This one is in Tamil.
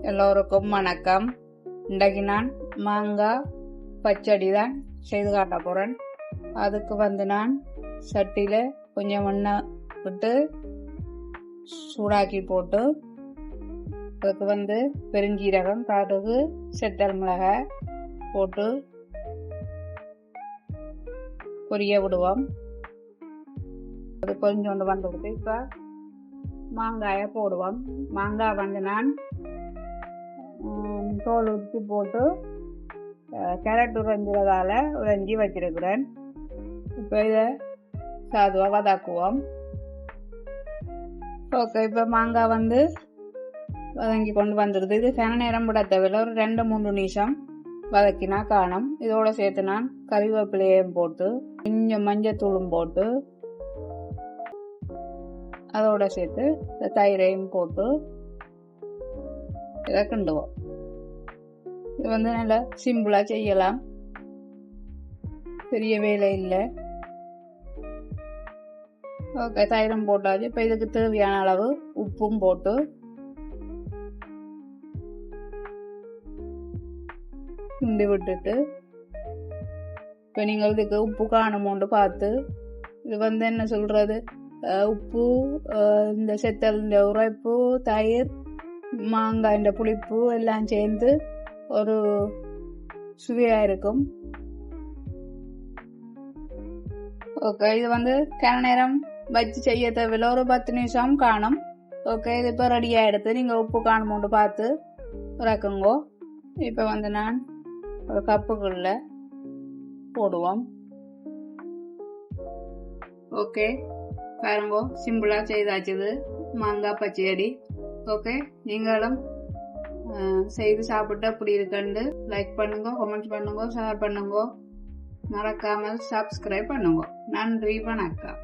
எல்லோருக்கும் வணக்கம். இன்றைக்கு நான் மாங்காய் பச்சடி தான் செய்து காட்ட போகிறேன். அதுக்கு நான் சட்டியில் கொஞ்சம் எண்ணெய் விட்டு சூடாக்கி போட்டு அதுக்கு பெருஞ்சீரகம், கடுகு, செத்தல் மிளகாய் போட்டு பொரிய விடுவோம். அது கொஞ்சோண்டு வந்துடுது. இப்போ மாங்காயை போடுவோம். மாங்காய் நான் தோல் ஊற்றி போட்டு கேரட் உறைஞ்சி வச்சிருக்கிறேன். இப்போ இதை சாதுவாக வதக்குவோம். ஓகே, இப்போ மாங்காய் வதங்கி கொண்டு வந்துடுது. இது சென நேரம் விட தேவையில்லை, ஒரு 2-3 நிமிஷம் வதக்கினா காணும். இதோட சேர்த்து நான் கறிவேப்பிலையும் போட்டு கொஞ்சம் மஞ்சத்தூளும் போட்டு அதோட சேர்த்து தயிரையும் போட்டு இதை கிண்டுவோம். இது நல்லா சிம்பிளாக செய்யலாம், பெரிய வேலை இல்லை. ஓகே, தயிரும் போட்டாச்சு. இப்போ இதுக்கு தேவையான அளவு உப்பும் போட்டு கிண்டி விட்டுட்டு இப்போ நீங்கள் இதுக்கு உப்பு காணுமோண்டு பார்த்து இது என்ன சொல்கிறது, உப்பு, இந்த செத்தல், இந்த உரைப்பு, தயிர், மாங்காய், இந்த புளிப்பு எல்லாம் சேர்ந்து ஒரு சுவையாக இருக்கும். ஓகே, இது கன நேரம் வச்சு செய்ய தேவையில்லை, ஒரு 10 நிமிஷம் காணும். ஓகே, இது இப்போ ரெடியாக எடுத்து நீங்கள் உப்பு காணுமோண்டு பார்த்து இறக்குங்கோ. இப்போ நான் ஒரு கப்புக்குள்ள போடுவோம். ஓகே, பாருங்கோ, சிம்பிளாக செய்தாச்சுது மாங்காய் பச்சடி. ஓகே, நீங்களும் செய்து சாப்பிட்டு அப்படி இருக்குன்னு லைக் பண்ணுங்க, கமெண்ட் பண்ணுங்க, ஷேர் பண்ணுங்க, மறக்காமல் சப்ஸ்கிரைப் பண்ணுங்க. நன்றி, வணக்கம்.